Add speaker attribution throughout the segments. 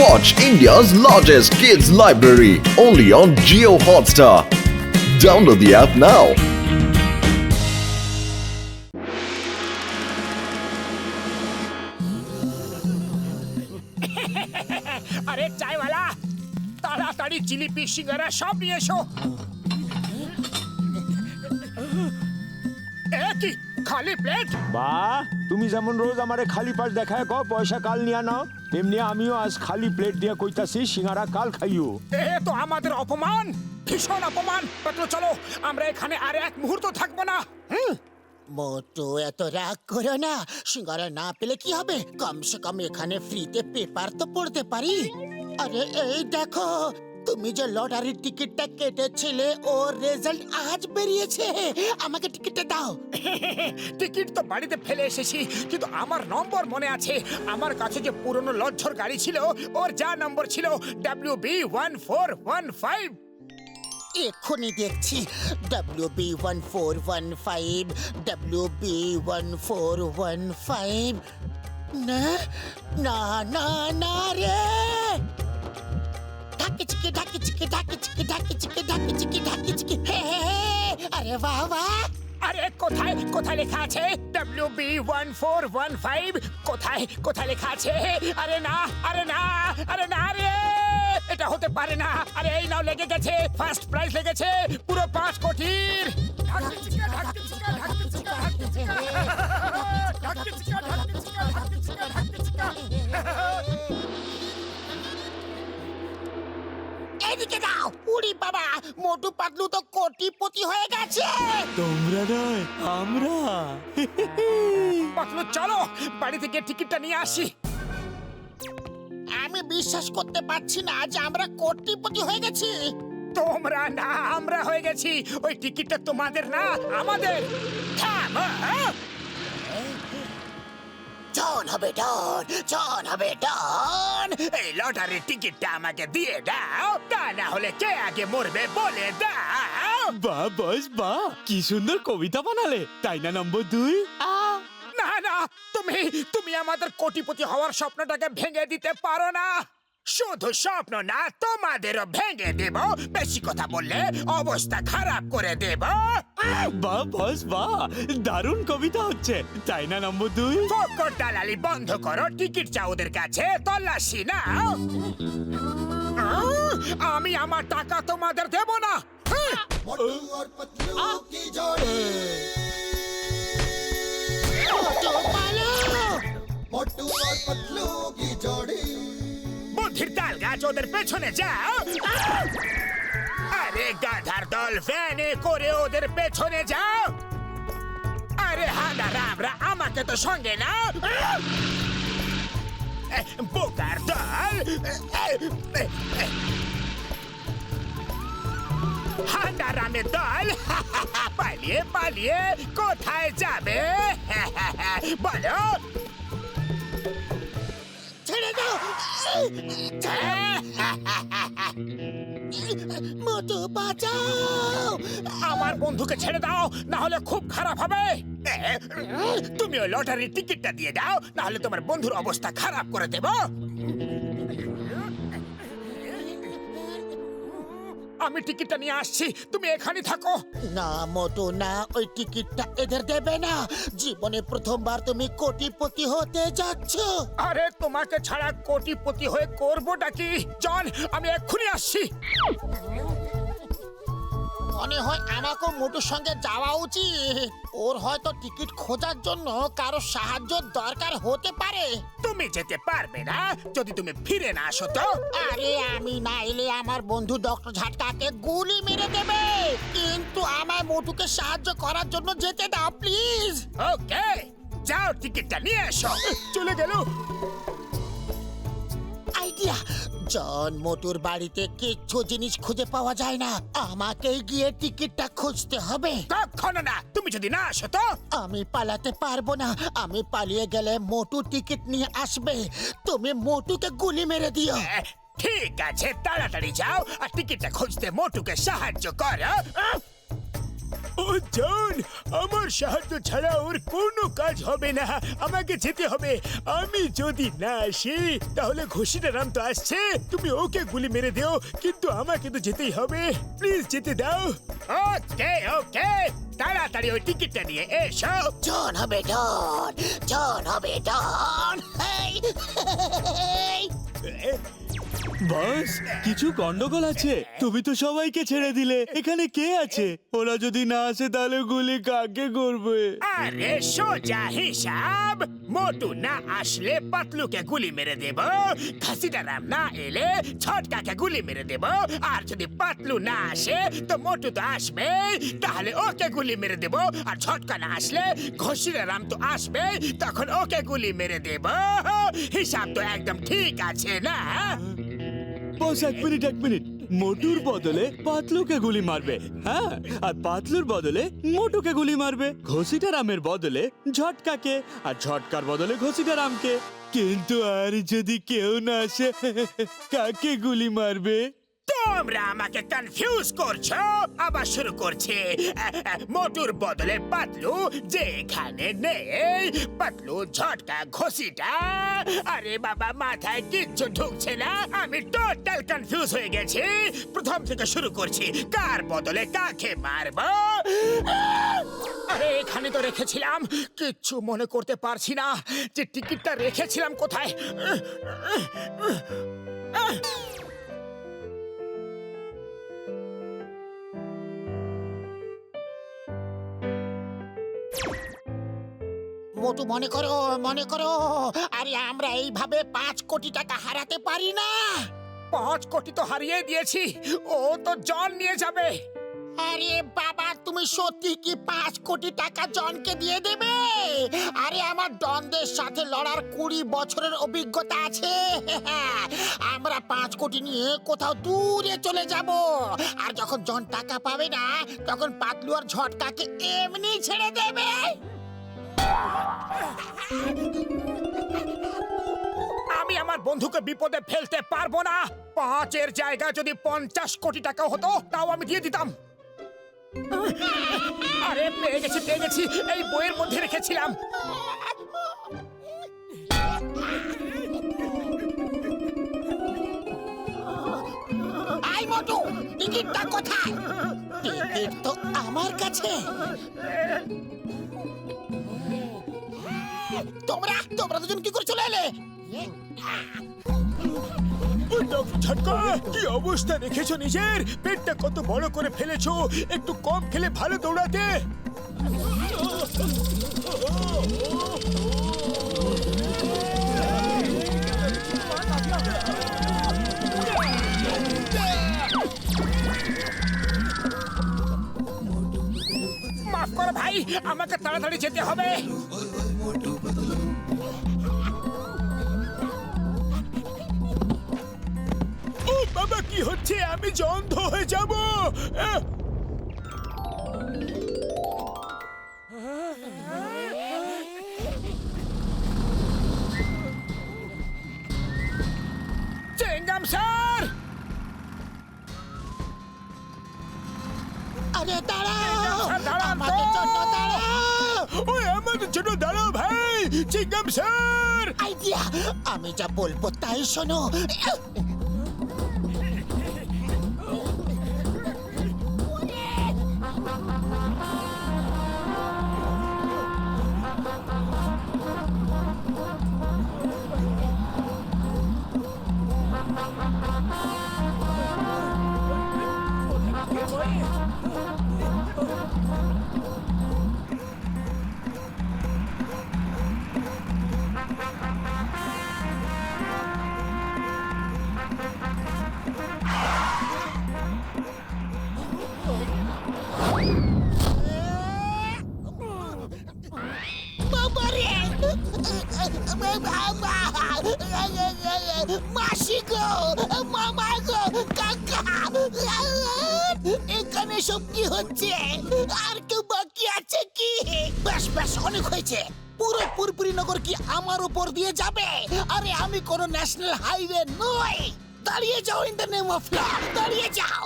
Speaker 1: Watch India's largest kids library only on Jio Hotstar. Download the app now.
Speaker 2: আরে চাইওয়ালা তাড়াতাড়ি জিলিপি সিঙ্গারা সব নিয়ে এসো। কি খালি প্লেট?
Speaker 3: বা তুমি যেমন রোজ আমারে খালি পাশ দেখায় কও পয়সা কাল নিয়া নাও, তেমনি আমিও আজ খালি প্লেট দিয়ে কইতাছি সিঙ্গারা কাল খাইও।
Speaker 2: এ তো আমাদের অপমান, ভীষণ অপমান। পাতলু চলো, আমরা এখানে আর এক মুহূর্ত থাকবো না।
Speaker 4: মোটু এত রাগ করো না, সিঙ্গারা না পেলে কি হবে, কমসে কম এখানে ফ্রিতে পেপার তো পড়তে পারি। আরে এই দেখো, তুমি যে লটারির টিকিটটা কেটেছিলে ওর রেজাল্ট আজ বেরিয়েছে, আমাকে টিকিটটা দাও।
Speaker 2: টিকিট তো বাড়িতে ফেলে এসেছি, কিন্তু আমার নম্বর মনে আছে। আমার কাছে যে পুরনো লজ্জর গাড়ি ছিল, ওর যা নম্বর ছিল WB1415।
Speaker 4: এক্ষুনি দেখছি, WB1415, WB1415। না না না না রে, ঢাকি চিকি ঢাকি চিকি ঢাকি চিকি ঢাকি চিকি ঢাকি চিকি ঢাকি চিকি, হে হে হে, আরে বাহ বাহ।
Speaker 2: আরে কোথায় কোথায় লেখা আছে WB1415? কোথায় কোথায় লেখা আছে? আরে না আরে না আরে না রে, এটা হতে পারে না। আরে এই নাও, লেগে গেছে, ফার্স্ট প্রাইজ লেগেছে পুরো 5 কোটির।
Speaker 4: এদিকে দাও। উড়ি বাবা, মোটু পাতলু তো কোটিপতি হয়ে গেছে।
Speaker 3: তোমরা নয়, আমরা।
Speaker 2: পাতলু চলো, বাড়ি থেকে টিকিটটা নিয়ে আসি।
Speaker 4: আমি বিশ্বাস করতে পারছি না যে আমরা কোটিপতি হয়ে গেছি।
Speaker 2: তোমরা না, আমরা হয়ে গেছি। ওই টিকিটটা তোমাদের না, আমাদের। থামো।
Speaker 4: ডন হবে ডন, ডন হবে ডন।
Speaker 2: এই লটারির টিকিটটা আমাকে দিয়ে দাও, তা না হলে কে আগে মরবে বলে দাও।
Speaker 3: বাহ বস বাহ, কি সুন্দর কবিতা বানালে, তাই না নম্বর 2?
Speaker 2: না না, তুমি তুমি আমাদের কোটিপতি হওয়ার স্বপ্নটাকে ভেঙে দিতে পারো না। শুধু স্বপ্ন না, তোমাদেরও ভেঙে দেব। বেশি কথা বললে অবস্থা খারাপ করে দেব।
Speaker 3: বাহ বস বাহ, দারুণ কবিতা হচ্ছে, তাই না নম্বর 2?
Speaker 2: ফকর দালালি বন্ধ করো, টিকিট চাও ওদের কাছে, তল্লাশি নাও। আমি আমার টাকা তোমাদের দেব না।
Speaker 4: মোটু পালো।
Speaker 2: বুদ্ধির তাল গাছ, ওদের পেছনে যাও। আরে গাধার দল, ভ্যানে করে ওদের পেছনে যাও। আরে হাঁদারামরা, আমাকে তো সঙ্গে নাও। বোকার দল, হাঁদারামের দল, পালিয়ে পালিয়ে কোথায় যাবে বলো?
Speaker 4: ছেড়ে দাও মোটু, বাঁচাও।
Speaker 2: আমার বন্ধুকে ছেড়ে দাও, না হলে খুব খারাপ হবে। তুমি ওই লটারির টিকিটটা দিয়ে দাও, না হলে তোমার বন্ধুর অবস্থা খারাপ করে দেব। আমি টিকিটটা নিয়ে আসছি, তুমি এখানে থাকো।
Speaker 4: না মোটু না, ওই টিকিটটা এদের দেবে না। জীবনে প্রথমবার তুমি কোটিপতি হতে যাচ্ছ।
Speaker 2: আরে তোমাকে ছাড়া কোটিপতি হয়ে করবোটা কি? জন, আমি এক্ষুনি আসছি।
Speaker 4: মনে হয় আমাকেও মোটুর সঙ্গে যাওয়া উচিত। ওর হয়তো টিকিট খোঁজার জন্য কারো সাহায্য দরকার হতে পারে।
Speaker 2: তুমি যেতে পারবে না যদি তুমি ফিরে না আসো তো।
Speaker 4: আরে আমি না এলে আমার বন্ধু ডক্টর ঝাটকাকে গুলি মেরে দেবে। কিন্তু আমায় মোটুকে সাহায্য করার জন্য যেতে দাও প্লিজ।
Speaker 2: ওকে, যাও, টিকিটটা নিয়ে এসো। চলে গেল।
Speaker 4: আইডিয়া। জন, মোটুর বাড়িতে কিচ্ছু জিনিস খুঁজে পাওয়া যায় না, আমাকেই গিয়ে টিকিটটা খুঁজতে হবে।
Speaker 2: কখনো না, তুমি যদি না আসো তো।
Speaker 4: আমি পালাতে পারবো না, আমি পালিয়ে গেলে মোটু টিকিট নিয়ে আসবে। তুমি মোটুকে গুলি মেরে দিও।
Speaker 2: ঠিক আছে, তাড়াতাড়ি যাও আর টিকিটটা খুঁজতে মোটুকে সাহায্য করো। ও জন, আমার সাহায্য ছাড়া ওর কোনো কাজ হবে না। আমাকে যেতে হবে। আমি যদি না আসি তাহলে ঘষিটা রাম তো আসছে, তুমি ওকে গুলি মেরে দিও, কিন্তু আমাকে তো যেতেই হবে। প্লিজ যেতে দাও। ওকে ওকে, তাড়াতাড়ি ওই টিকিটটা নিয়ে এসো।
Speaker 4: জন হবে ডন, জন হবে ডন। হেই, হেই।
Speaker 5: বস, কিছু গন্ডগোল আছে। তুমি তো সবাইকে ছেড়ে দিলে, এখানে কে আছে? ওরা যদি না আসে তাহলে গুলি কাকে করবে?
Speaker 2: আরে সোজা হিসাব, মোটু না আসলে পাতলুকে গুলি মেরে দেব, ঘাসিটারাম না এলে ছটকাকে গুলি মেরে দেব, আর যদি পাতলু না আসে তো মোটু তো আসবে, তাহলে ওকে গুলি মেরে দেব, আর ছটকা না আসলে ঘসিটারাম তো আসবে, তখন ওকে গুলি মেরে দেব। হিসাব তো একদম ঠিক আছে না?
Speaker 5: বস, এক মিনিট। মোটুর বদলে পাতলুকে গুলি মারবে, হ্যাঁ, আর পাতলুর বদলে মোটুকে গুলি মারবে, ঘসিটারামের বদলে ঝটকাকে, আর ঝটকার বদলে ঘসিটারামকে। কিন্তু আর যদি কেউ না আসে, কাকে গুলি মারবে?
Speaker 2: তোমরা আমাকে কনফিউজ করছো। আবার শুরু করছে। মোটুর বদলে পাতলু, যে এখানে নেই। পাতলু, ঝটকা, ঘষিটা। আরে বাবা, মাথায় কিচ্ছু ঢুকছে না। আমি টোটাল কনফিউজ হয়ে গেছি। প্রথম থেকে শুরু করছি। কার বদলে কাকে মারবো? আরে এখানে তো রেখেছিলাম, কিচ্ছু মনে করতে পারছি না যে টিকিটটা রেখেছিলাম কোথায়।
Speaker 4: মোটু, মনে করো, আরে আমরা এইভাবে 5 কোটি টাকা হারাতে পারি না।
Speaker 2: 5 কোটি তো হারিয়ে দিয়েছি, ও তো জন নিয়ে যাবে।
Speaker 4: আরে বাবা, তুমি সত্যি কি 5 কোটি টাকা জনকে দিয়ে দেবে? আরে আমার ডনদের সাথে লড়ার 20 বছরের অভিজ্ঞতা আছে। আমরা 5 কোটি নিয়ে কোথাও দূরে চলে যাব, আর যখন জন টাকা পাবে না তখন পাতলু আর ঝটকাকে এমনি ছেড়ে দেবে।
Speaker 2: আমি আমার বন্ধুকে বিপদে ফেলতে পারবো না। 5-এর জায়গায় যদি 50 কোটি টাকা হতো তাও আমি দিয়ে দিতাম। আরে পেয়ে গেছি, এই বইয়ের মধ্যে রেখেছিলাম।
Speaker 4: আই মোটু, টিকিটটা কোথায়? টিকিট তো আমার কাছে। তোমরা দুজন কি করে চলে এলে?
Speaker 2: ঝটকা, কি অবস্থা রেখেছো নিজের? পেটটা কত বড় করে ফেলেছো। একটু কম খেলে ভালো দৌড়াতে। মাফ করো ভাই, আমাকে তাড়াতাড়ি যেতে হবে। ও বাবা, কি হচ্ছে? আমি যে অন্ধ হয়ে যাব। চেঙ্গাম স্যার,
Speaker 4: আরে দাঁড়াও,
Speaker 2: দাঁড়ান
Speaker 4: আমাদের জন্য দাঁড়াও।
Speaker 2: ওই আমাদের জন্য দাঁড়াও ভাই। চেঙ্গাম স্যার,
Speaker 4: আইডিয়া, আমি যা বলবো তাই শোনো। মাসি গো, মামা গো, কাকা, এখানে সব কি হচ্ছে? আর কেউ বাকি আছে কি? ব্যাস অনেক হয়েছে। পুরো পুরপুরি নগর কি আমার উপর দিয়ে যাবে? আরে আমি কোনো ন্যাশনাল হাইওয়ে নই। দাঁড়িয়ে যাও, in the name of law, দাঁড়িয়ে যাও।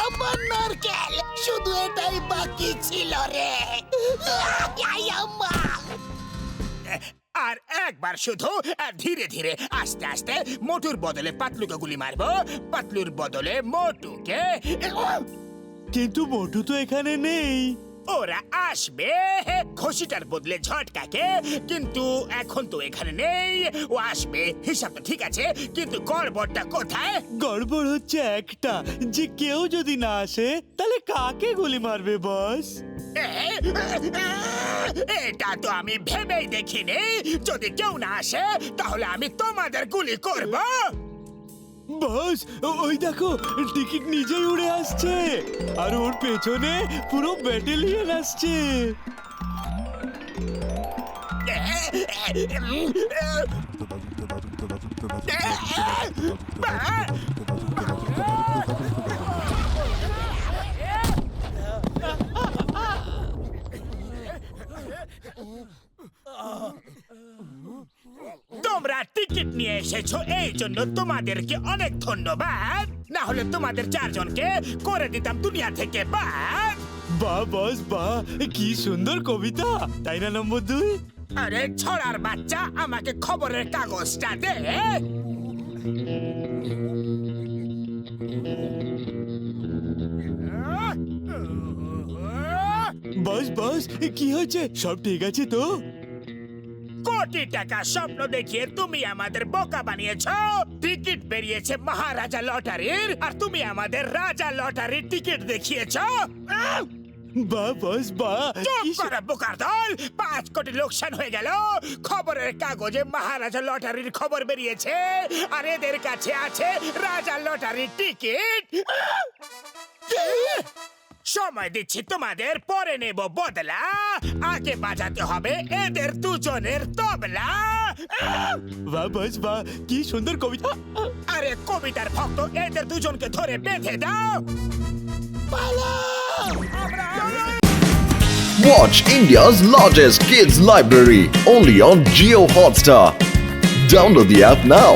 Speaker 4: আমার নারকেল শুধু এটাই বাকি ছিল রে আই আম্মা।
Speaker 2: আর একবার শুধু ধীরে ধীরে আস্তে আস্তে মোটুর বদলে পাতলুকে গুলি মারবো, পাতলুর বদলে মোটুকে।
Speaker 5: কিন্তু মোটু তো এখানে নেই।
Speaker 2: ওরা আসবে ঘষিটার বদলে ঝটকাকে, কিন্তু এখন তো এখানে নেই। ও আসবে, হিসাব তো ঠিক আছে, কিন্তু গড়বড়টা কোথায়?
Speaker 5: গড়বড় হচ্ছে একটা, যে কেউ যদি না আসে তাহলে কাকে গুলি মারবে বস?
Speaker 2: এটা তো আমি ভেবেই দেখিনি। যদি কেউ না আসে তাহলে আমি তোমাদের গুলি করব।
Speaker 5: বস, ওই দেখো টিকিট নিজেই উড়ে আসছে, আর ওর পেছনে পুরো ব্যাটালিয়ন আসছে।
Speaker 2: তোমরা টিকিট নিয়ে এসেছো, এই জন্য তোমাদেরকে অনেক ধন্যবাদ। না হলে তোমাদের চারজনকে করে দিতাম দুনিয়া থেকে বাদ।
Speaker 5: বাহ বস বাহ, কি সুন্দর কবিতা, তাই না নম্বর 2?
Speaker 2: আরে ছড়ার বাচ্চা, আমাকে খবরের কাগজটা দে।
Speaker 5: বস বস, কি হয়েছে? সব ঠিক আছে তো?
Speaker 2: কোটি টাকা স্বপ্ন দেখিয়ে তুমি আমাদের বোকা বানিয়েছো। টিকিট বেরিয়েছে মহারাজা লটারির, আর তুমি আমাদের রাজা লটারির টিকিট দেখিয়েছো।
Speaker 5: বাহ বস বাহ,
Speaker 2: চুপ
Speaker 5: কি
Speaker 2: করে বোকার দল! 5 কোটি লোকসান হয়ে গেল। খবরের কাগজে মহারাজা লটারির খবর বেরিয়েছে, আর এদের কাছে আছে রাজা লটারির টিকিট। সময় দিচ্ছি তোমাদের, পরে নেব বদলা। আগে বাজাতে হবে এদের দুজনের তবলা।
Speaker 5: বাহ বস বাহ, কি সুন্দর কবিতা।
Speaker 2: আরে কবিতার ভক্ত, এদের দুজনকে ধরে বেঁধে দাও।
Speaker 1: Watch India's largest kids library only on Geo Hotstar. Download the app now.